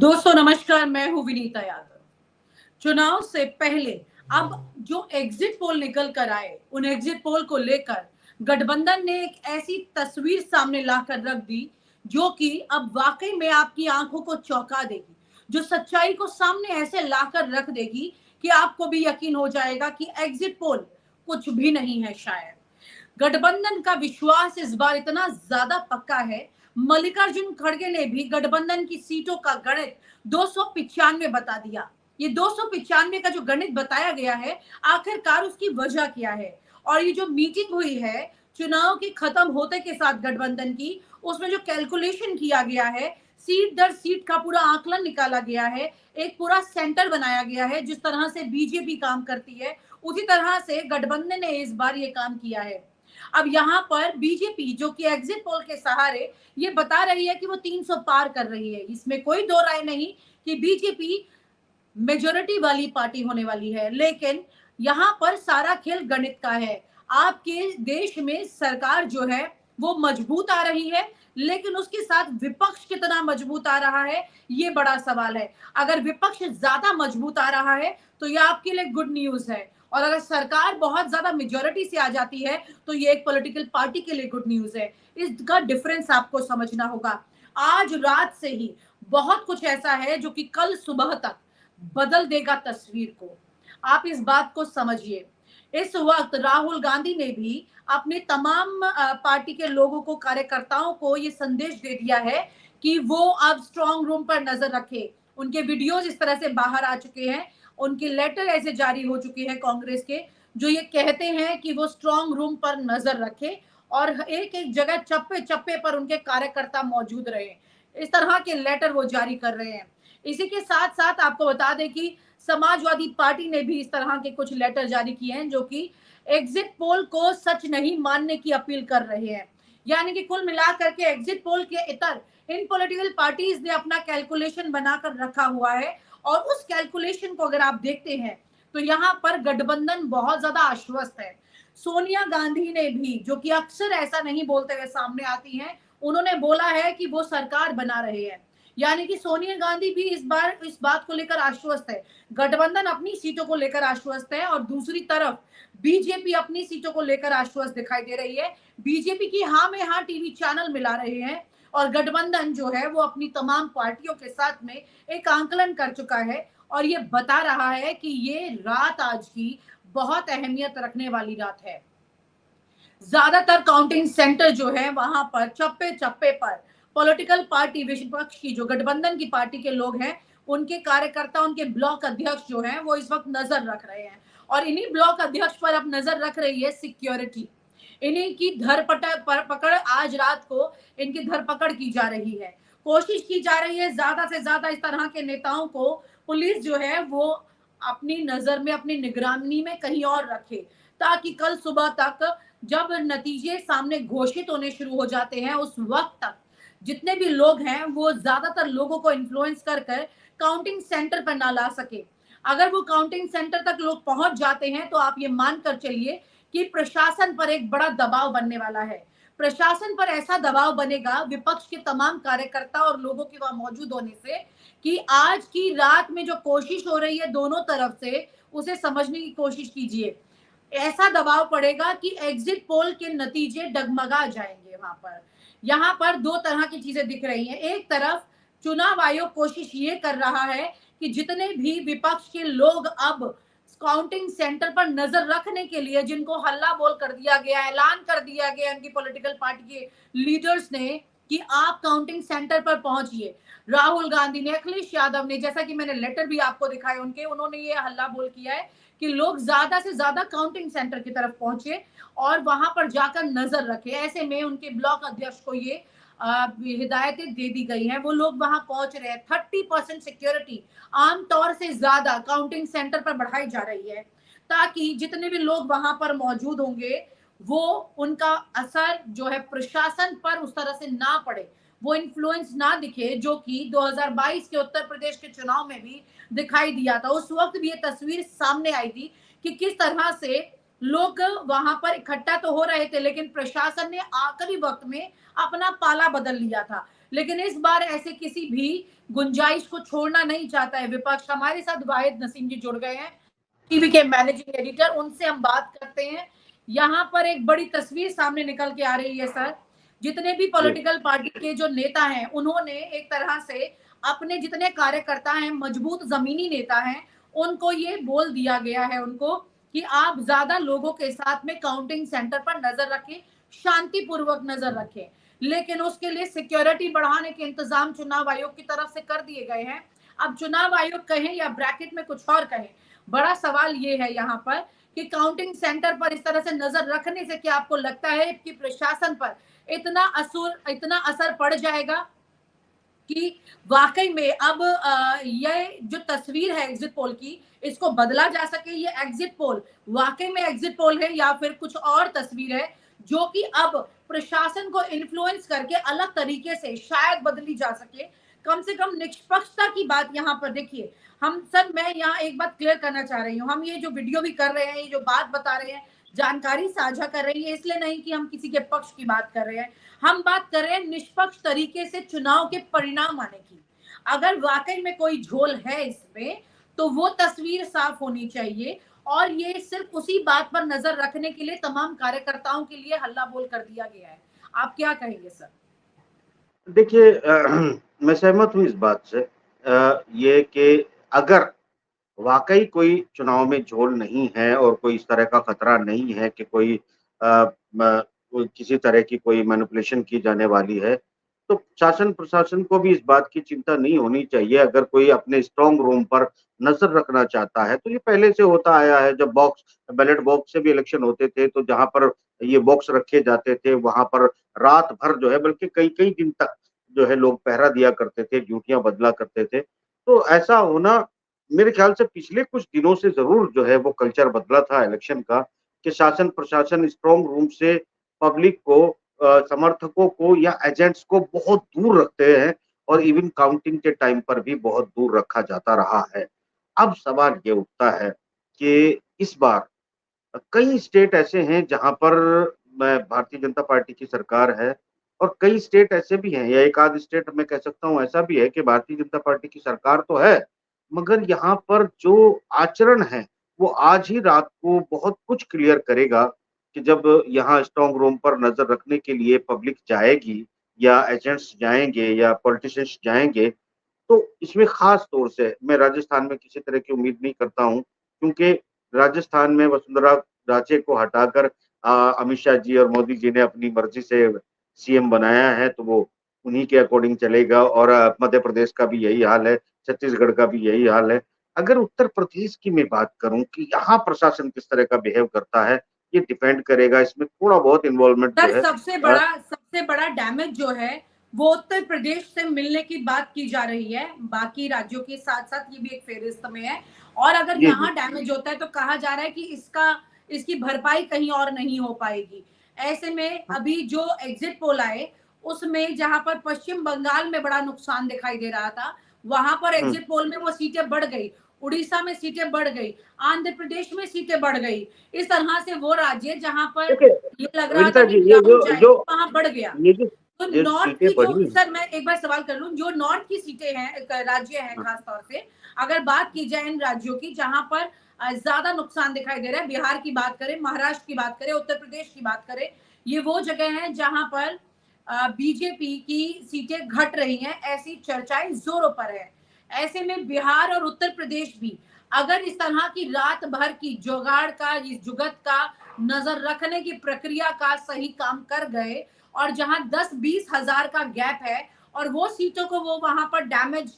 दोस्तों नमस्कार, मैं हूं विनीता यादव। चुनाव से पहले अब जो एग्जिट पोल निकल कर आए, उन एग्जिट पोल को लेकर गठबंधन ने एक ऐसी तस्वीर सामने लाकर रख दी जो कि अब वाकई में आपकी आंखों को चौंका देगी, जो सच्चाई को सामने ऐसे लाकर रख देगी कि आपको भी यकीन हो जाएगा कि एग्जिट पोल कुछ भी नहीं है। शायद गठबंधन का विश्वास इस बार इतना ज्यादा पक्का है, मल्लिकार्जुन खड़गे ने भी गठबंधन की सीटों का गणित 295 बता दिया। ये 295 का जो गणित बताया गया है, आखिरकार उसकी वजह क्या है? और ये जो मीटिंग हुई है चुनाव के खत्म होते के साथ गठबंधन की, उसमें जो कैलकुलेशन किया गया है, सीट दर सीट का पूरा आकलन निकाला गया है, एक पूरा सेंटर बनाया गया है। जिस तरह से बीजेपी काम करती है, उसी तरह से गठबंधन ने इस बार ये काम किया है। अब यहाँ पर बीजेपी जो कि एग्जिट पोल के सहारे ये बता रही है कि वो 300 पार कर रही है। इसमें कोई दो राय नहीं कि बीजेपी मेजोरिटी वाली पार्टी होने वाली है, लेकिन यहाँ पर सारा खेल गणित का है। आपके देश में सरकार जो है वो मजबूत आ रही है, लेकिन उसके साथ विपक्ष कितना मजबूत आ रहा है, ये बड़ा सवाल है। अगर विपक्ष ज्यादा मजबूत आ रहा है तो ये आपके लिए गुड न्यूज है, और अगर सरकार बहुत ज्यादा मेजोरिटी से आ जाती है तो ये एक पॉलिटिकल पार्टी के लिए गुड न्यूज है। इसका डिफरेंस आपको समझना होगा। आज रात से ही बहुत कुछ ऐसा है जो कि कल सुबह तक बदल देगा तस्वीर को। आप इस बात को समझिए। इस वक्त राहुल गांधी ने भी अपने तमाम पार्टी के लोगों को, कार्यकर्ताओं को ये संदेश दे दिया है कि वो अब स्ट्रांग रूम पर नजर रखे। उनके वीडियोस इस तरह से बाहर आ चुके हैं, उनके लेटर ऐसे जारी हो चुके हैं कांग्रेस के, जो ये कहते हैं कि वो स्ट्रांग रूम पर नजर रखे और एक एक जगह चप्पे चप्पे पर उनके कार्यकर्ता मौजूद रहे। इस तरह के लेटर वो जारी कर रहे हैं। इसी के साथ साथ आपको बता दें कि समाजवादी पार्टी ने भी इस तरह के कुछ लेटर जारी किए हैं जो कि एग्जिट पोल को सच नहीं मानने की अपील कर रहे हैं। यानी कि कुल मिलाकर के एग्जिट पोल के इतर इन पॉलिटिकल पार्टीज ने अपना कैलकुलेशन बनाकर रखा हुआ है, और उस कैलकुलेशन को अगर आप देखते हैं तो यहाँ पर गठबंधन बहुत ज्यादा आश्वस्त है। सोनिया गांधी ने भी, जो कि अक्सर ऐसा नहीं बोलते हुए सामने आती हैं, उन्होंने बोला है कि वो सरकार बना रहे हैं। यानी कि सोनिया गांधी भी इस बार इस बात को लेकर आश्वस्त है। गठबंधन अपनी सीटों को लेकर आश्वस्त है और दूसरी तरफ बीजेपी अपनी सीटों को लेकर आश्वस्त दिखाई दे रही है। बीजेपी की हाँ में हाँ टीवी चैनल मिला रहे हैं, और गठबंधन जो है वो अपनी तमाम पार्टियों के साथ में एक आंकलन कर चुका है और ये बता रहा है कि ये रात आज की बहुत अहमियत रखने वाली रात है। ज्यादातर काउंटिंग सेंटर जो है वहां पर चप्पे चप्पे पर पॉलिटिकल पार्टी, विपक्ष की जो गठबंधन की पार्टी के लोग हैं, उनके कार्यकर्ता, उनके ब्लॉक अध्यक्ष जो हैं वो इस वक्त नजर रख रहे हैं। और इन्हीं ब्लॉक अध्यक्ष पर अब नजर रख रही है सिक्योरिटी। इन्हीं की पकड़ आज रात को इनकी धरपकड़ की जा रही है। कोशिश की जा रही है ज्यादा से ज्यादा इस तरह के नेताओं को पुलिस जो है वो अपनी नजर में, अपनी निगरानी में कहीं और रखे, ताकि कल सुबह तक जब नतीजे सामने घोषित होने शुरू हो जाते हैं, उस वक्त तक जितने भी लोग हैं वो ज्यादातर लोगों को इन्फ्लुएंस कर कर काउंटिंग सेंटर पर ना ला सके। अगर वो काउंटिंग सेंटर तक लोग पहुंच जाते हैं तो आप ये मानकर चलिए कि प्रशासन पर एक बड़ा दबाव बनने वाला है। प्रशासन पर ऐसा दबाव बनेगा विपक्ष के तमाम कार्यकर्ता और लोगों के वहां मौजूद होने से, कि आज की रात में जो कोशिश हो रही है दोनों तरफ से, उसे समझने की कोशिश कीजिए। ऐसा दबाव पड़ेगा कि एग्जिट पोल के नतीजे डगमगा जाएंगे। वहां पर यहाँ पर दो तरह की चीजें दिख रही हैं। एक तरफ चुनाव आयोग कोशिश ये कर रहा है कि जितने भी विपक्ष के लोग अब काउंटिंग सेंटर पर नजर रखने के लिए, जिनको हल्ला बोल कर दिया गया, ऐलान कर दिया गया उनकी पॉलिटिकल पार्टी के लीडर्स ने कि आप काउंटिंग सेंटर पर पहुंचिए। राहुल गांधी ने, अखिलेश यादव ने, जैसा कि मैंने लेटर भी आपको दिखाए उनके, उन्होंने ये हल्ला बोल किया है कि लोग ज्यादा से ज्यादा काउंटिंग सेंटर की तरफ पहुंचे और वहां पर जाकर नजर रखे। ऐसे में उनके ब्लॉक अध्यक्ष को ये हिदायतें दे दी गई हैं, वो लोग वहां पहुंच रहे हैं। 30% सिक्योरिटी आमतौर से ज्यादा काउंटिंग सेंटर पर बढ़ाई जा रही है, ताकि जितने भी लोग वहां पर मौजूद होंगे वो, उनका असर जो है प्रशासन पर उस तरह से ना पड़े, वो इन्फ्लुएंस ना दिखे, जो कि 2022 के उत्तर प्रदेश के चुनाव में भी दिखाई दिया था। उस वक्त भी ये तस्वीर सामने आई थी कि किस तरह से लोग वहां पर इकट्ठा तो हो रहे थे, लेकिन प्रशासन ने आखिरी वक्त में अपना पाला बदल लिया था। लेकिन इस बार ऐसे किसी भी गुंजाइश को छोड़ना नहीं चाहता है विपक्ष। हमारे साथ वाहिद नसीम जी जुड़ गए हैं, टीवी के मैनेजिंग एडिटर, उनसे हम बात करते हैं। यहाँ पर एक बड़ी तस्वीर सामने निकल के आ रही है सर। जितने भी पॉलिटिकल पार्टी के जो नेता हैं, उन्होंने एक तरह से अपने जितने कार्यकर्ता हैं, मजबूत जमीनी नेता हैं, उनको ये बोल दिया गया है उनको कि आप ज्यादा लोगों के साथ में काउंटिंग सेंटर पर नजर रखें, शांतिपूर्वक नजर रखें। लेकिन उसके लिए सिक्योरिटी बढ़ाने के इंतजाम चुनाव आयोग की तरफ से कर दिए गए हैं। अब चुनाव आयोग कहें या ब्रैकेट में कुछ और कहें, बड़ा सवाल ये है यहाँ पर कि काउंटिंग सेंटर पर इस तरह से नजर रखने से क्या आपको लगता है कि प्रशासन पर इतना असर पड़ जाएगा कि वाकई में अब ये जो तस्वीर है एग्जिट पोल की, इसको बदला जा सके? ये एग्जिट पोल वाकई में एग्जिट पोल है या फिर कुछ और तस्वीर है जो कि अब प्रशासन को इन्फ्लुएंस करके अलग तरीके से शायद बदली जा सके? कम से कम निष्पक्षता की बात यहाँ पर देखिए। हम सर, मैं यहाँ एक बात क्लियर करना चाह रही हूँ, हम ये जो वीडियो भी कर रहे हैं, ये जो बात बता रहे हैं, जानकारी साझा कर रही है, इसलिए नहीं कि हम किसी के पक्ष की बात कर रहे हैं। हम बात कर रहे हैं निष्पक्ष तरीके से चुनाव के परिणाम आने की। अगर वाकई में कोई झोल है इसमें, तो वो तस्वीर साफ होनी चाहिए। और ये सिर्फ उसी बात पर नजर रखने के लिए तमाम कार्यकर्ताओं के लिए हल्ला बोल कर दिया गया है। आप क्या कहेंगे सर? देखिए, मैं सहमत हूँ इस बात से, ये कि अगर वाकई कोई चुनाव में झोल नहीं है और कोई इस तरह का खतरा नहीं है कि कोई किसी तरह की कोई मैनिपुलेशन की जाने वाली है, तो शासन प्रशासन को भी इस बात की चिंता नहीं होनी चाहिए। अगर कोई अपने स्ट्रांग रूम पर नजर रखना चाहता है, तो ये पहले से होता आया है। जब बैलेट बॉक्स से भी इलेक्शन होते थे, तो जहां पर ये बॉक्स रखे जाते थे, वहां पर रात भर जो है, बल्कि कई कई दिन तक जो है लोग पहरा दिया करते थे, ड्यूटियां बदला करते थे। तो ऐसा होना मेरे ख्याल से पिछले कुछ दिनों से जरूर जो है वो कल्चर बदला था इलेक्शन का, कि शासन प्रशासन स्ट्रांग रूम से पब्लिक को, समर्थकों को या एजेंट्स को बहुत दूर रखते हैं, और इवन काउंटिंग के टाइम पर भी बहुत दूर रखा जाता रहा है। अब सवाल ये उठता है कि इस बार कई स्टेट ऐसे हैं जहां पर भारतीय जनता पार्टी की सरकार है, और कई स्टेट ऐसे भी हैं, या एक आध स्टेट मैं कह सकता हूं ऐसा भी है कि भारतीय जनता पार्टी की सरकार तो है, मगर यहाँ पर जो आचरण है वो आज ही रात को बहुत कुछ क्लियर करेगा, कि जब यहाँ स्ट्रांग रूम पर नजर रखने के लिए पब्लिक जाएगी, या एजेंट्स जाएंगे, या पॉलिटिशियंस जाएंगे, तो इसमें खास तौर से मैं राजस्थान में किसी तरह की उम्मीद नहीं करता हूँ, क्योंकि राजस्थान में वसुंधरा राजे को हटाकर अमित शाह जी और मोदी जी ने अपनी मर्जी से सीएम बनाया है, तो वो उन्हीं के अकॉर्डिंग चलेगा। और मध्य प्रदेश का भी यही हाल है, छत्तीसगढ़ का भी यही हाल है। अगर उत्तर प्रदेश की मैं बात करूं कि यहाँ प्रशासन किस तरह का बिहेव करता है, ये डिपेंड करेगा, इसमें थोड़ा बहुत इन्वॉल्वमेंट जो सर, है। सबसे बड़ा डैमेज जो है वो उत्तर प्रदेश से मिलने की बात की जा रही है। बाकी राज्यों के साथ साथ ये भी एक फेरिस्त में है। और अगर जी जी। यहाँ डैमेज होता है तो कहा जा रहा है कि इसकी भरपाई कहीं और नहीं हो पाएगी। ऐसे में अभी जो एग्जिट पोल आए, उसमें जहां पर पश्चिम बंगाल में बड़ा नुकसान दिखाई दे रहा था, वहां पर हम्म। एग्जिट पोल में वो सीटें बढ़ गई। उड़ीसा में सीटें बढ़ गई, आंध्र प्रदेश में सीटें बढ़ गई। इस तरह से वो राज्य जहां पर देखिए ये लग रहा था विनीता कि जी, ये डाउन जो जाएगी, जो वहां बढ़ गया। ये जो तो ये नॉर्थ सीटें की जो, बढ़ी। सर मैं एक बार सवाल कर लूं, जो नॉर्थ की सीटें हैं, राज्य हैं खास तौर से, अगर बात की जाए इन राज्यों की जहां पर ज्यादा नुकसान दिखाई दे रहा है, बिहार की बात करें, महाराष्ट्र की बात करें, उत्तर प्रदेश की बात करें, ये वो जगह है जहां पर बीजेपी की सीटें घट रही हैं, ऐसी चर्चाएं जोरों पर है। ऐसे में बिहार और उत्तर प्रदेश भी अगर इस तरह की रात भर की जुगाड़ का, इस जुगत का, नजर रखने की प्रक्रिया का सही काम कर गए, और जहां 10-20 हजार का गैप है, और वो सीटों को वो वहां पर डैमेज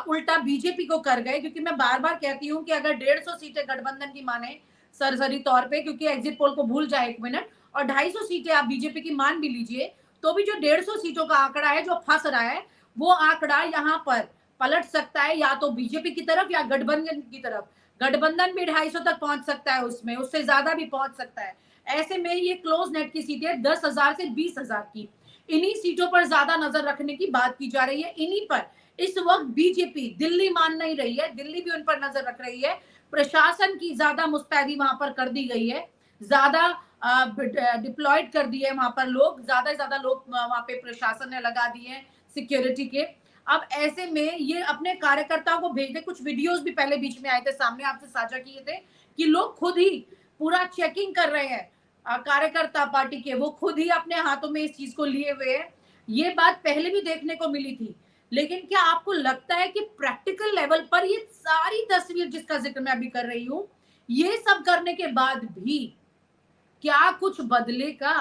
उल्टा बीजेपी को कर गए। क्योंकि मैं बार बार कहती हूँ कि अगर 150 सीटें गठबंधन की माने सरसरी तौर पे, क्योंकि एग्जिट पोल को भूल जाए एक मिनट, और 250 सीटें आप बीजेपी की मान भी लीजिए, तो भी जो 150 सीटों का आंकड़ा है जो फंस रहा है, वो आंकड़ा यहाँ पर पलट सकता है, या तो बीजेपी की तरफ या गठबंधन की तरफ। गठबंधन भी 250 तक पहुंच सकता है, उसमें उससे ज्यादा भी पहुंच सकता है। ऐसे में ये क्लोज नेट की सीटें 10,000 से 20,000 की, इन्हीं सीटों पर ज्यादा नजर रखने की बात की जा रही है। इन्हीं पर इस वक्त बीजेपी, दिल्ली मान नहीं रही है, दिल्ली भी उन पर नजर रख रही है। प्रशासन की ज्यादा मुस्तैदी वहां पर कर दी गई है, ज्यादा डिप्लॉयड कर दिए वहां पर लोग, ज्यादा से ज्यादा लोग वहां पे प्रशासन ने लगा दिए हैं, सिक्योरिटी के। अब ऐसे में ये अपने कार्यकर्ताओं को भेज दे। कुछ वीडियोस भी पहले बीच में आए थे सामने, आपसे साझा किए थे कि लोग खुद ही पूरा चेकिंग कर रहे हैं, कार्यकर्ता पार्टी के वो खुद ही अपने हाथों में इस चीज को लिए हुए हैं। ये बात पहले भी देखने को मिली थी, लेकिन क्या आपको लगता है कि प्रैक्टिकल लेवल पर ये सारी तस्वीर जिसका जिक्र मैं अभी कर रही हूं, ये सब करने के बाद भी क्या कुछ बदलेगा?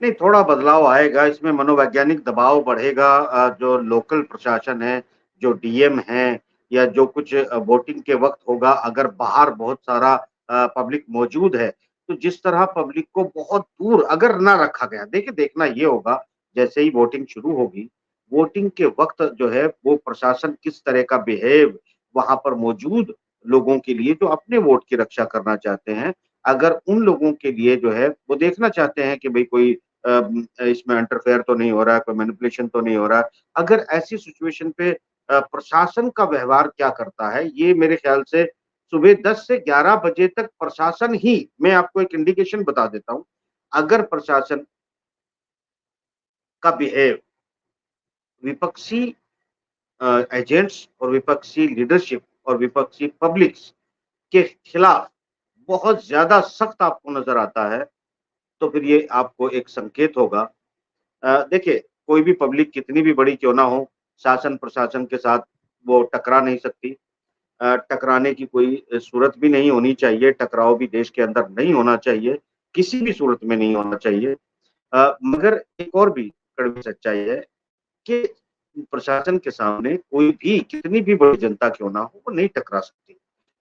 नहीं, थोड़ा बदलाव आएगा, इसमें मनोवैज्ञानिक दबाव बढ़ेगा। जो लोकल प्रशासन है, जो डीएम हैं या जो कुछ वोटिंग के वक़्त होगा, अगर बाहर बहुत सारा पब्लिक मौजूद है, तो जिस तरह पब्लिक को बहुत दूर अगर ना रखा गया, देखिए देखना ये होगा, जैसे ही वोटिंग शुरू होगी, वोटिंग के वक़्त जो है वो प्रशासन किस तरह का बिहेव वहाँ पर मौजूद लोगों के लिए जो अपने वोट की रक्षा करना चाहते हैं, अगर उन लोगों के लिए जो है वो देखना चाहते हैं कि भई कोई इसमें इंटरफेयर तो नहीं हो रहा है, कोई मैनिपुलेशन तो नहीं हो रहा है। अगर ऐसी सिचुएशन पे प्रशासन का व्यवहार क्या करता है, ये मेरे ख्याल से सुबह 10 से 11 बजे तक प्रशासन ही, मैं आपको एक इंडिकेशन बता देता हूँ, अगर प्रशासन का बिहेव विपक्षी एजेंट्स और विपक्षी लीडरशिप और विपक्षी पब्लिक्स के खिलाफ बहुत ज़्यादा सख्त आपको नज़र आता है, तो फिर ये आपको एक संकेत होगा। देखिए, कोई भी पब्लिक कितनी भी बड़ी क्यों ना हो, शासन-प्रशासन के साथ वो टकरा नहीं सकती। टकराने की कोई सूरत भी नहीं होनी चाहिए, टकराव भी देश के अंदर नहीं होना चाहिए, किसी भी सूरत में नहीं होना चाहिए। मगर एक और भी कड़वी सच्चाई है कि प्रशासन के सामने कोई भी कितनी भी बड़ी जनता क्यों ना हो, वो नहीं टकरा सकती।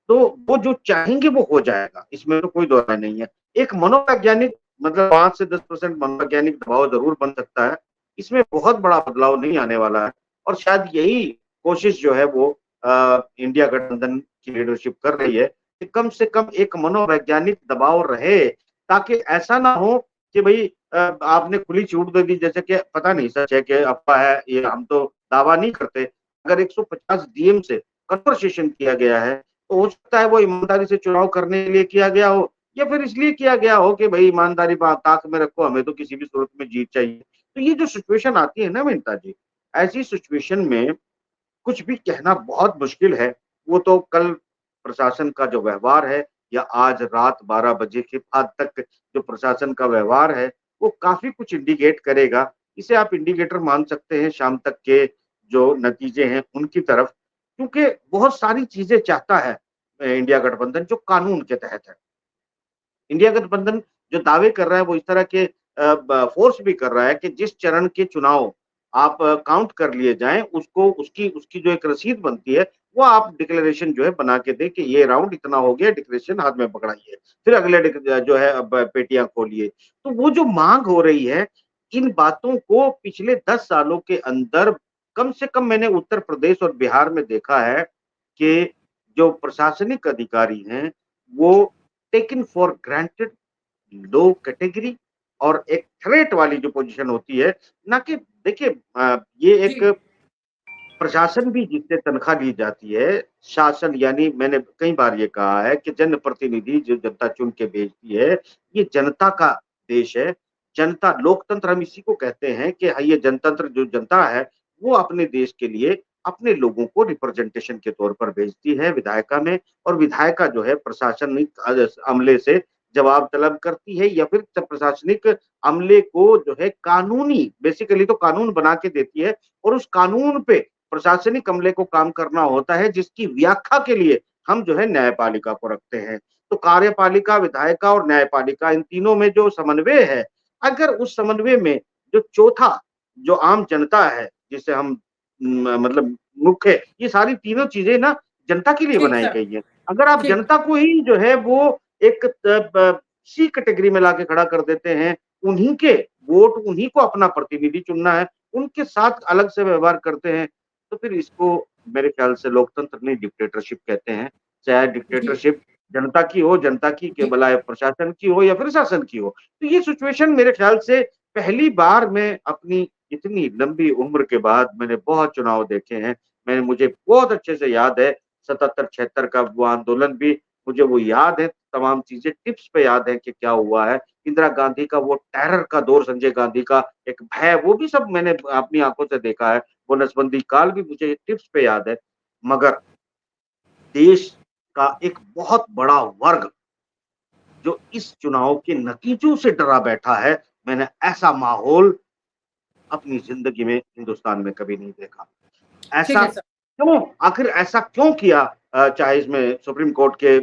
तो वो जो चाहेंगे वो हो जाएगा, इसमें तो कोई दो राय नहीं है। एक मनोवैज्ञानिक मतलब 5 से 10% मनोवैज्ञानिक दबाव ज़रूर बन सकता है, इसमें बहुत बड़ा बदलाव नहीं आने वाला है और शायद यही कोशिश जो है वो इंडिया गठबंधन की लीडरशिप कर रही है कि कम से कम एक मनोवैज्ञानिक दबाव रहे, ताकि ऐसा ना हो कि भई आपने खुली छूट दे दी, जैसे कि पता नहीं सच है कि अफ़वाह है, ये हम तो दावा नहीं करते। अगर 150 डीएम से कन्वर्सेशन किया गया है, तो हो सकता है वो ईमानदारी से चुनाव करने के लिए किया गया हो या फिर इसलिए किया गया हो कि भई ईमानदारी ताक में रखो, हमें तो किसी भी सूरत में जीत चाहिए। तो ये जो सिचुएशन आती है ना विनीता जी, ऐसी सिचुएशन में कुछ भी कहना बहुत मुश्किल है। वो तो कल प्रशासन का जो व्यवहार है या आज रात 12 बजे के बाद तक जो प्रशासन का व्यवहार है, वो काफ़ी कुछ इंडिकेट करेगा। इसे आप इंडिकेटर मान सकते हैं शाम तक के जो नतीजे हैं उनकी तरफ, क्योंकि बहुत सारी चीज़ें चाहता है इंडिया गठबंधन जो कानून के तहत है। इंडिया गठबंधन जो दावे कर रहा है वो इस तरह के फोर्स भी कर रहा है कि जिस चरण के चुनाव आप काउंट कर लिए जाएं उसको उसकी उसकी जो एक रसीद बनती है वो आप डिक्लेरेशन जो है बना के दें कि ये राउंड इतना हो गया, डिक्लेरेशन हाथ में पकड़ाइए, फिर अगले जो है अब पेटियां खोलिए। तो वो जो मांग हो रही है, इन बातों को पिछले 10 सालों के अंदर कम से कम मैंने उत्तर प्रदेश और बिहार में देखा है कि जो प्रशासनिक अधिकारी हैं वो taken for granted low category और एक थ्रेट वाली जो पोजीशन होती है, ना कि देखिए ये एक जी, प्रशासन भी जिससे तनख्वाह ली जाती है, शासन यानी मैंने कई बार ये कहा है कि जनप्रतिनिधि जो जनता चुन के भेजती है, ये जनता का देश है। जनता लोकतंत्र हम इसी को कहते हैं कि हाँ, ये जनतंत्र जो जनता है, वो अपने देश के लिए अपने लोगों को रिप्रेजेंटेशन के तौर पर भेजती है विधायिका में और विधायिका जो है प्रशासनिक अमले से जवाब तलब करती है या फिर प्रशासनिक अमले को जो है कानूनी बेसिकली तो कानून बना के देती है और उस कानून पे प्रशासनिक अमले को काम करना होता है जिसकी व्याख्या के लिए हम जो है न्यायपालिका को रखते हैं। तो कार्यपालिका, विधायिका और न्यायपालिका इन तीनों में जो समन्वय है, अगर उस समन्वय में जो चौथा जो आम जनता है, जिसे हम मतलब मुख्य ये सारी तीनों चीज़ें ना जनता के लिए ठीक बनाई सर, गई हैं। अगर आप ठीक। जनता को ही जो है वो एक सी कैटेगरी में लाके खड़ा कर देते हैं, उन्हीं के वोट उन्हीं को अपना प्रतिनिधि चुनना है, उनके साथ अलग से व्यवहार करते हैं, तो फिर इसको मेरे ख्याल से लोकतंत्र नहीं डिक्टेटरशिप कहते हैं। चाहे जी, डिक्टेटरशिप जनता की हो, जनता की के जी, बजाय प्रशासन की हो या फिर शासन की हो। तो ये सिचुएशन मेरे ख्याल से पहली बार मैं अपनी इतनी लंबी उम्र के बाद मैंने बहुत चुनाव देखे हैं। मुझे बहुत अच्छे से याद है 77-76 का वो आंदोलन भी मुझे वो याद है, तमाम चीजें टिप्स पे याद है कि क्या हुआ है। इंदिरा गांधी का वो टेरर का दौर, संजय गांधी का एक भय, वो भी सब मैंने अपनी आंखों से देखा है। वो नसबंदी काल भी मुझे टिप्स पे याद है। मगर देश का एक बहुत बड़ा वर्ग जो इस चुनाव के नतीजों से डरा बैठा है, मैंने ऐसा माहौल अपनी जिंदगी में हिंदुस्तान में कभी नहीं देखा। ठीक ऐसा है सर। क्यों, आखिर ऐसा क्यों किया? चाहे इसमें सुप्रीम कोर्ट के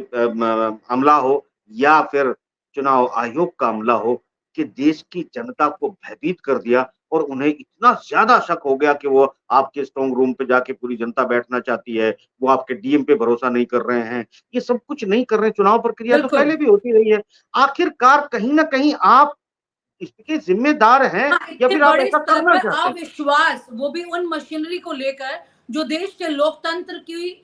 अमला हो या फिर चुनाव आयोग का अमला हो, कि देश की जनता को भयभीत कर दिया और उन्हें इतना ज्यादा शक हो गया कि वो आपके स्ट्रांग रूम पे जाके पूरी जनता बैठना चाहती है, वो आपके डीएम पे भरोसा नहीं कर रहे हैं, ये सब कुछ नहीं कर रहे हैं। चुनाव प्रक्रिया तो बिल्कुल। पहले भी होती रही है। आखिरकार कहीं ना कहीं आप इसके जिम्मेदार हैं हाँ, या इतने फिर आप बड़े ऐसा स्तर करना पर चाहते हैं? अविश्वास, वो भी उन मशीनरी को लेकर जो देश के लोकतंत्र की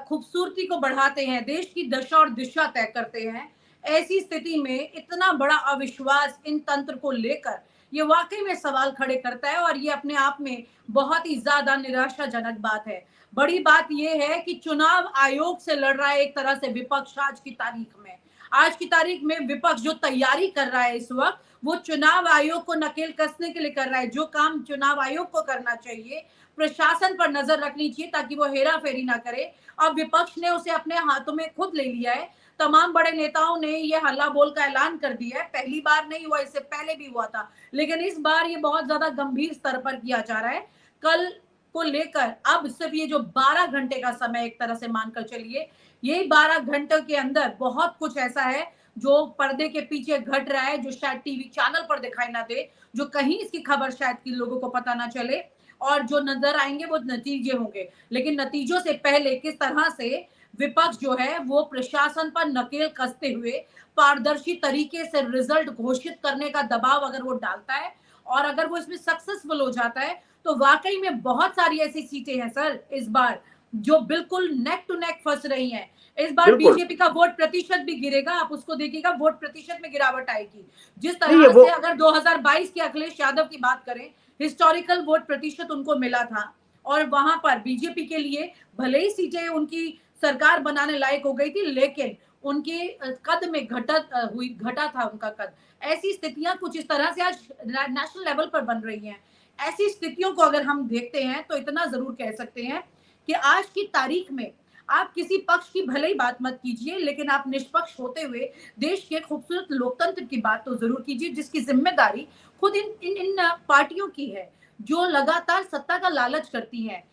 खूबसूरती को बढ़ाते हैं, देश की दशा और दिशा तय करते हैं। ऐसी स्थिति में इतना बड़ा अविश्वास इन तंत्र को लेकर, ये वाकई में सवाल खड़े करता है और ये अपने आप में बहुत ही ज्यादा निराशाजनक बात है। बड़ी बात यह है कि चुनाव आयोग से लड़ रहा है एक तरह से विपक्ष आज की तारीख में। आज की तारीख में विपक्ष जो तैयारी कर रहा है इस वक्त, वो चुनाव आयोग को नकेल कसने के लिए कर रहा है। जो काम चुनाव आयोग को करना चाहिए, प्रशासन पर नजर रखनी चाहिए ताकि वो हेरा फेरी ना करे, अब विपक्ष ने उसे अपने हाथों में खुद ले लिया है। तमाम बड़े नेताओं ने ये हल्ला बोल का ऐलान कर दिया है। पहली बार नहीं हुआ, इससे पहले भी हुआ था, लेकिन इस बार ये बहुत ज्यादा गंभीर स्तर पर किया जा रहा है। कल को लेकर अब सिर्फ ये जो 12 घंटे का समय एक तरह से मानकर चलिए, यही 12 घंटों के अंदर बहुत कुछ ऐसा है जो पर्दे के पीछे घट रहा है, जो शायद टीवी चैनल पर दिखाई ना दे, जो कहीं इसकी खबर शायद कि लोगों को पता ना चले, और जो नजर आएंगे वो नतीजे होंगे। लेकिन नतीजों से पहले किस तरह से विपक्ष जो है वो प्रशासन पर नकेल कसते हुए पारदर्शी तरीके से रिजल्ट घोषित करने का दबाव अगर वो डालता है, और अगर वो इसमें सक्सेसफुल हो जाता है, तो वाकई में बहुत सारी ऐसी सीटें हैं सर इस बार जो बिल्कुल नेक टू नेक फंस रही हैं। इस बार बिल्कुल। बीजेपी का वोट प्रतिशत भी गिरेगा, आप उसको देखिएगा, वोट प्रतिशत में गिरावट आएगी। जिस नहीं है तरह वो। से अगर 2022 के अखिलेश यादव की बात करें, हिस्टोरिकल वोट प्रतिशत उनको मिला था, और वहां पर बीजेपी के लिए भले ही सीटें उनकी सरकार बनाने लायक हो गई थी, लेकिन उनके कद में घटा था उनका कद। ऐसी स्थितियां कुछ इस तरह से आज नेशनल लेवल पर बन रही हैं। ऐसी स्थितियों को अगर हम देखते हैं तो इतना जरूर कह सकते हैं कि आज की तारीख में आप किसी पक्ष की भले ही बात मत कीजिए, लेकिन आप निष्पक्ष होते हुए देश के खूबसूरत लोकतंत्र की बात तो जरूर कीजिए, जिसकी जिम्मेदारी खुद इन पार्टियों की है जो लगातार सत्ता का लालच करती हैं।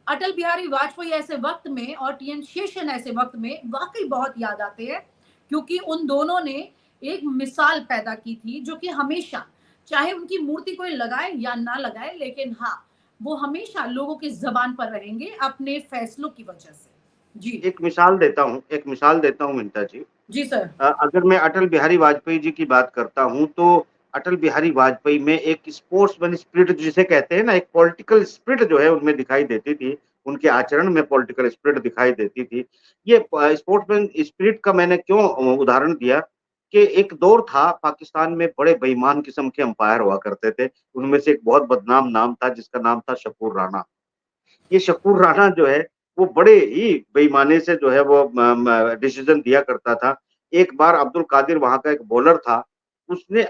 अटल बिहारी वाजपेयी ऐसे वक्त में और टीएन शेषन ऐसे वक्त में वाकई बहुत याद आते हैं, क्योंकि उन दोनों ने एक मिसाल पैदा की थी जो कि हमेशा, चाहे उनकी मूर्ति कोई लगाए या ना लगाए, लेकिन हाँ, वो हमेशा लोगों की जबान पर रहेंगे अपने फैसलों की वजह से। जी। एक मिसाल देता हूँ मिंता जी। जी सर। अगर मैं अटल बिहारी वाजपेयी जी की बात करता हूँ, तो अटल बिहारी वाजपेयी में एक स्पोर्ट्समैन स्पिरिट जिसे कहते हैं ना, एक पॉलिटिकल स्पिरिट जो है उनमें दिखाई देती थी। उनके आचरण में पॉलिटिकल स्पिरिट दिखाई देती थी। ये स्पोर्ट्समैन स्पिरिट का मैंने क्यों उदाहरण दिया कि एक दौर था पाकिस्तान में, बड़े बेईमान किस्म के अंपायर हुआ करते थे। उनमें से एक बहुत बदनाम नाम था जिसका नाम था शकूर राणा। ये शकूर राणा जो है वो बड़े ही बेईमानी से जो है वो डिसीजन दिया करता था। एक बार अब्दुल कादिर वहां का एक बॉलर था, उसने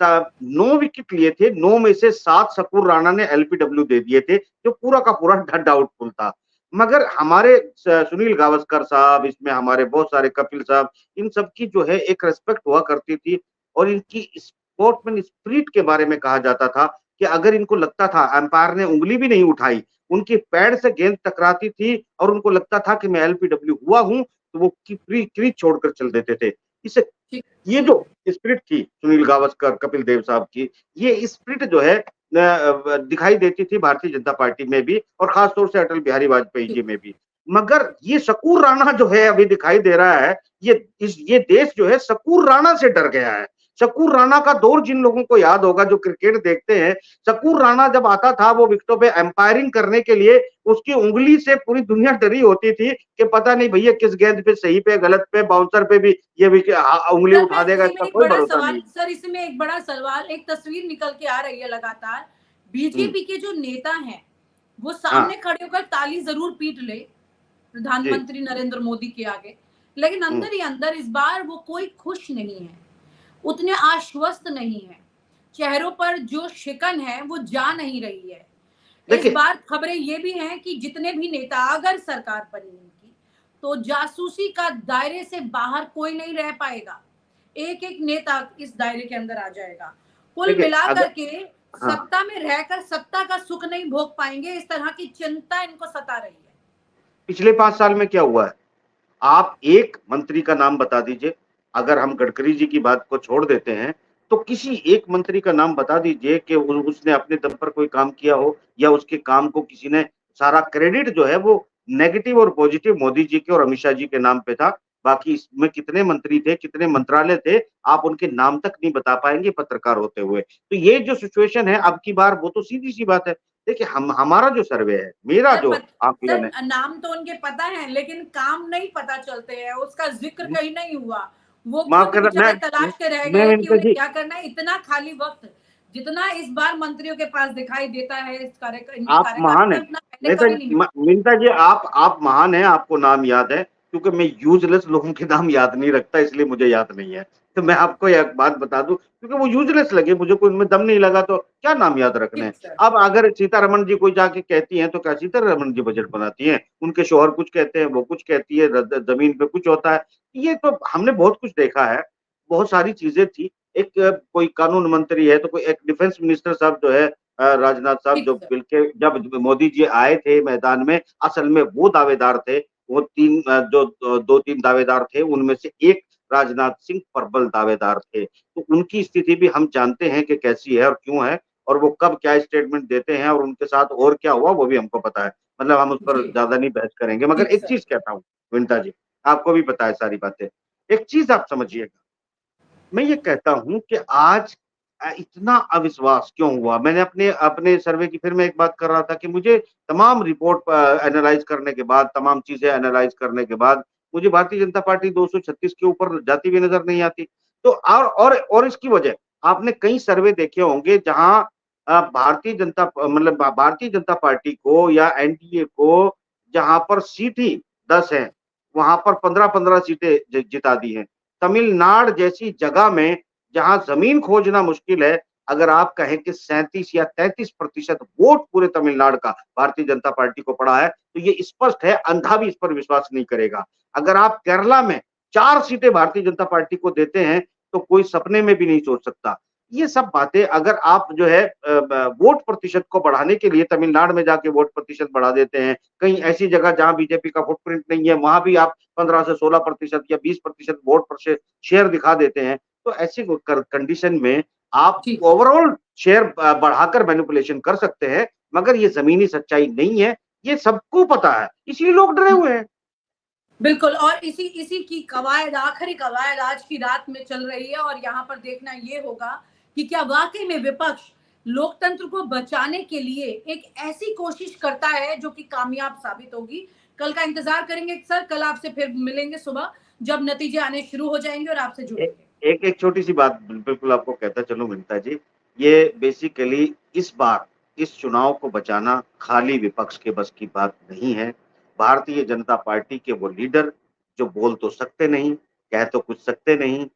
9 विकेट लिए थे, 9 में से 7 शकूर राणा ने एलपीडब्ल्यू दे दिए थे, जो पूरा का पूरा डाउटफुल था। मगर हमारे सुनील गावस्कर साहब, इसमें हमारे बहुत सारे कपिल साहब, इन सब की जो है एक रिस्पेक्ट हुआ करती थी, और इनकी स्पोर्ट्समैन स्पिरिट के बारे में कहा जाता था कि अगर इनको लगता था अंपायर ने उंगली भी नहीं उठाई, उनकी पैड से गेंद टकराती थी और उनको लगता था कि मैं एलपीडब्ल्यू हुआ हूं, तो वो क्रीज छोड़कर चल देते थे। इसे ठीक। ये जो स्पिरिट थी सुनील गावस्कर, कपिल देव साहब की, ये स्पिरिट जो है दिखाई देती थी भारतीय जनता पार्टी में भी, और खासतौर से अटल बिहारी वाजपेयी जी में भी। मगर ये शकूर राणा जो है अभी दिखाई दे रहा है, ये देश जो है शकूर राणा से डर गया है। शकूर राणा का दौर जिन लोगों को याद होगा जो क्रिकेट देखते हैं, शकूर राणा जब आता था वो विकेटों पे एम्पायरिंग करने के लिए, उसकी उंगली से पूरी दुनिया डरी होती थी कि पता नहीं भैया किस गेंद पे, सही पे, गलत पे, बाउंसर पे भी ये उंगली सर उठा देगा, इसका कोई भरोसा नहीं। इसी में एक बड़ा सवाल, एक तस्वीर निकल के आ रही है लगातार। हम्म। बीजेपी के जो नेता हैं वो हाँ सामने खड़े होकर ताली जरूर पीट ले जी। प्रधानमंत्री नरेंद्र मोदी के आगे, लेकिन अंदर ही अंदर इस बार वो कोई खुश नहीं है, उतने आश्वस्त नहीं है, चेहरों पर जो शिकन है वो जा नहीं रही है। इस देखिए बार खबरें ये भी हैं कि जितने भी नेता अगर सरकार बनी इनकी, तो जासूसी का दायरे से बाहर कोई नहीं रह पाएगा, एक एक नेता इस दायरे के अंदर आ जाएगा। कुल देखिए मिलाकर अगर के हाँ, सत्ता में रहकर सत्ता का सुख नहीं भोग पाएंगे, इस तरह की चिंता इनको सता रही है। पिछले 5 साल में क्या हुआ है? आप एक मंत्री का नाम बता दीजिए। अगर हम गडकरी जी की बात को छोड़ देते हैं, तो किसी एक मंत्री का नाम बता दीजिए कि उसने अपने दम पर कोई काम किया हो, या उसके काम को किसी ने सारा क्रेडिट जो है वो नेगेटिव और पॉजिटिव मोदी जी के और अमित शाह जी के नाम पे था। बाकी इसमें कितने मंत्री थे, कितने मंत्रालय थे, आप उनके नाम तक नहीं बता पाएंगे पत्रकार होते हुए। तो ये जो सिचुएशन है अब की बार, वो तो सीधी सी बात है। देखिए हमारा जो सर्वे है, मेरा सर जो पत, आकलन सर है, नाम तो उनके पता है लेकिन काम नहीं पता चलते हैं, उसका जिक्र कहीं नहीं हुआ। वो माफ खुद करना बेचारे तलाशते रह मैं गए कि विनीता उन्हें जी, क्या करना है। इतना खाली वक्त जितना इस बार मंत्रियों के पास दिखाई देता है इस इनके आप कार्यकाल महान में, हैं। उतना पहले नहीं तो कभी नहीं मिला। विनीता जी, आप महान हैं, आपको नाम याद है, क्योंकि मैं यूजलेस लोगों के नाम याद नहीं रखता, इसलिए मुझे याद नहीं है। तो मैं आपको एक बात बता दूं, क्योंकि वो यूजलेस लगे मुझे, कोई उनमें दम नहीं लगा तो क्या नाम याद रखने हैं। ठीक सर। अब अगर सीतारमण जी कोई जाके कहती हैं, तो क्या सीतारमण जी बजट बनाती हैं? उनके शोहर कुछ कहते हैं, वो कुछ कहती है, जमीन पे कुछ होता है। ये तो हमने बहुत कुछ देखा है, बहुत सारी चीजें थी। एक कोई कानून मंत्री है, तो कोई एक डिफेंस मिनिस्टर साहब जो है, राजनाथ साहब, ठीक जो सर। बिल्कुल जब मोदी जी आए थे मैदान में, असल में वो दावेदार थे। वो जो 2-3 दावेदार थे, उनमें से एक राजनाथ सिंह प्रबल दावेदार थे। तो उनकी स्थिति भी हम जानते हैं कि कैसी है और क्यों है, और वो कब क्या स्टेटमेंट देते हैं, और उनके साथ और क्या हुआ वो भी हमको पता है। मतलब हम उस पर जी। ज्यादा नहीं बहस करेंगे, मगर ठीक एक सर। चीज कहता हूँ विनीता जी, आपको भी पता है सारी बातें। एक चीज आप समझिएगा, मैं ये कहता हूं कि आज इतना अविश्वास क्यों हुआ? मैंने अपने अपने सर्वे की फिर मैं एक बात कर रहा था कि मुझे तमाम रिपोर्ट एनालाइज करने के बाद, तमाम चीजें एनालाइज करने के बाद, मुझे भारतीय जनता पार्टी 236 के ऊपर जाती हुई नजर नहीं आती। तो और इसकी वजह, आपने कई सर्वे देखे होंगे जहां भारतीय जनता पार्टी को या एनडीए को जहां पर सीट ही 10 है, वहां पर 15-15 सीटें जिता दी हैं। तमिलनाडु जैसी जगह में जहां जमीन खोजना मुश्किल है, अगर आप कहें कि 37 या 33% वोट पूरे तमिलनाडु का भारतीय जनता पार्टी को पड़ा है, तो ये स्पष्ट है, अंधा भी इस पर विश्वास नहीं करेगा। अगर आप केरला में 4 सीटें भारतीय जनता पार्टी को देते हैं, तो कोई सपने में भी नहीं सोच सकता। ये सब बातें अगर आप जो है वोट प्रतिशत को बढ़ाने के लिए तमिलनाडु में जाके वोट प्रतिशत बढ़ा देते हैं, कहीं ऐसी जगह जहां बीजेपी का फुटप्रिंट नहीं है, वहां भी आप 15 से 16% या 20% वोट पर शेयर दिखा देते हैं, तो ऐसी कंडीशन में आप ठीक। ओवरऑल शेयर बढ़ाकर मैनिपुलेशन कर सकते हैं, मगर ये जमीनी सच्चाई नहीं है, ये सबको पता है, इसलिए लोग डरे हुए हैं। बिल्कुल, और इसी इसी की कवायद, आखिरी कवायद आज की रात में चल रही है, और यहाँ पर देखना ये होगा कि क्या वाकई में विपक्ष लोकतंत्र को बचाने के लिए एक ऐसी कोशिश करता है जो कि कामयाब साबित होगी। कल का इंतजार करेंगे सर, कल आपसे फिर मिलेंगे सुबह जब नतीजे आने शुरू हो जाएंगे और आपसे ए, जुड़ेंगे। एक एक छोटी सी बात बिल्कुल आपको कहता चलूं विनीता जी, ये बेसिकली इस बार इस चुनाव को बचाना खाली विपक्ष के बस की बात नहीं है। भारतीय जनता पार्टी के वो लीडर जो बोल तो सकते नहीं, कह तो कुछ सकते नहीं,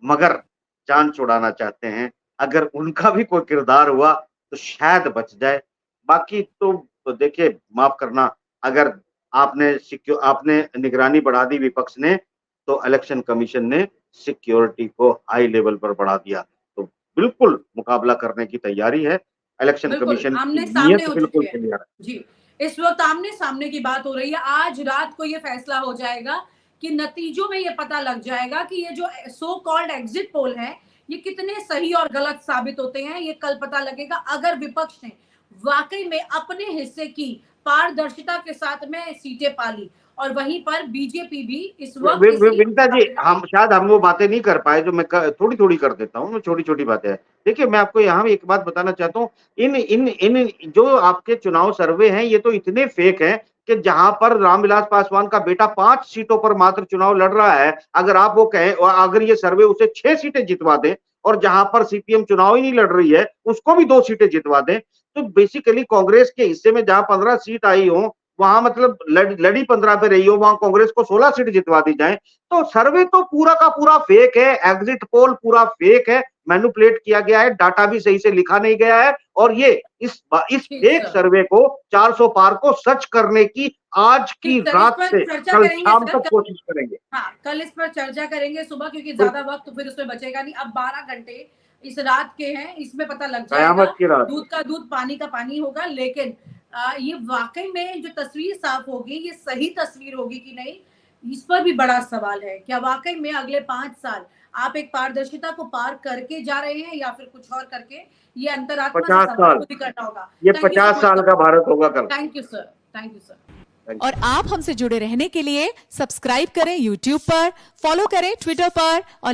मगर जान छुड़ाना चाहते हैं। अगर उनका भी कोई किरदार हुआ तो शायद बच जाए। बाकी तो देखिए, माफ करना, अगर आपने निगरानी बढ़ा दी विपक्ष ने, तो इलेक्शन कमीशन ने सिक्योरिटी को हाई लेवल पर बढ़ा दिया। तो बिल्कुल मुकाबला करने की तैयारी है। इलेक्शन बिल्कुल कमीशन की आमने सामने नीयत हो बिल्कुल चुके हैं। क्लियर है। जी, इस वक्त आमने सामने की बात हो रही है। आज रात को ये फैसला हो जाएगा कि नतीजों में ये पता लग जाएगा कि ये जो सो कॉल्ड एग्जिट पोल है ये कितने सही और गलत साबित होते हैं। ये कल पता लगेगा अगर विपक्ष ने वाकई में अपने हिस्से की पारदर्शिता के साथ में सीटें पाली, और वहीं पर बीजेपी भी इस वक्त इसी विनीता जी, दावेदार। हम वो बातें नहीं कर पाए जो मैं थोड़ी थोड़ी कर देता हूँ, छोटी छोटी बातें हैं। देखिए, मैं आपको यहाँ भी एक बात बताना चाहता हूँ, इन इन इन जो आपके चुनाव सर्वे हैं, ये तो इतने फेक हैं कि जहां पर रामविलास पासवान का बेटा 5 सीटों पर मात्र चुनाव लड़ रहा है, अगर आप वो कहें, और अगर ये सर्वे उसे 6 सीटें जितवा दें, और जहां पर सीपीएम चुनाव ही नहीं लड़ रही है उसको भी 2 सीटें जितवा दें, तो बेसिकली कांग्रेस के हिस्से में जहां 15 सीट आई हो, वहां मतलब लड़ी 15 पे रही हो, वहां कांग्रेस को 16 सीट जितवा दी जाए, तो सर्वे तो पूरा का पूरा फेक है, एग्जिट पोल पूरा फेक है, मैनिपुलेट किया गया है, डाटा भी सही से लिखा नहीं गया है। और ये इस ठीक फेक सर। सर्वे को 400 पार को सच करने की आज की ठीक सर, इस रात पर से चर्चा कल करेंगे शाम सर। तक कोशिश करेंगे। हाँ, कल इस पर चर्चा करेंगे सुबह, क्योंकि ज्यादा वक्त फिर उसमें बचेगा नहीं। अब 12 घंटे इस रात के हैं, इसमें पता लग जाएगा, कयामत की रात। दूध का दूध पानी का पानी होगा। लेकिन ये वाकई में जो तस्वीर साफ होगी, ये सही तस्वीर होगी कि नहीं, इस पर भी बड़ा सवाल है। क्या वाकई में अगले 5 साल आप एक पारदर्शिता को पार करके जा रहे हैं या फिर कुछ और करके? ये अंतरात्मा से 50 सवाल साल, खुद ही करना होगा। ये थैंक यू 50 सो साल मच का भारत होगा कल। Thank you sir, thank you sir. और आप हमसे जुड़े रहने के लिए सब्सक्राइब करें YouTube पर, फॉलो करें Twitter पर और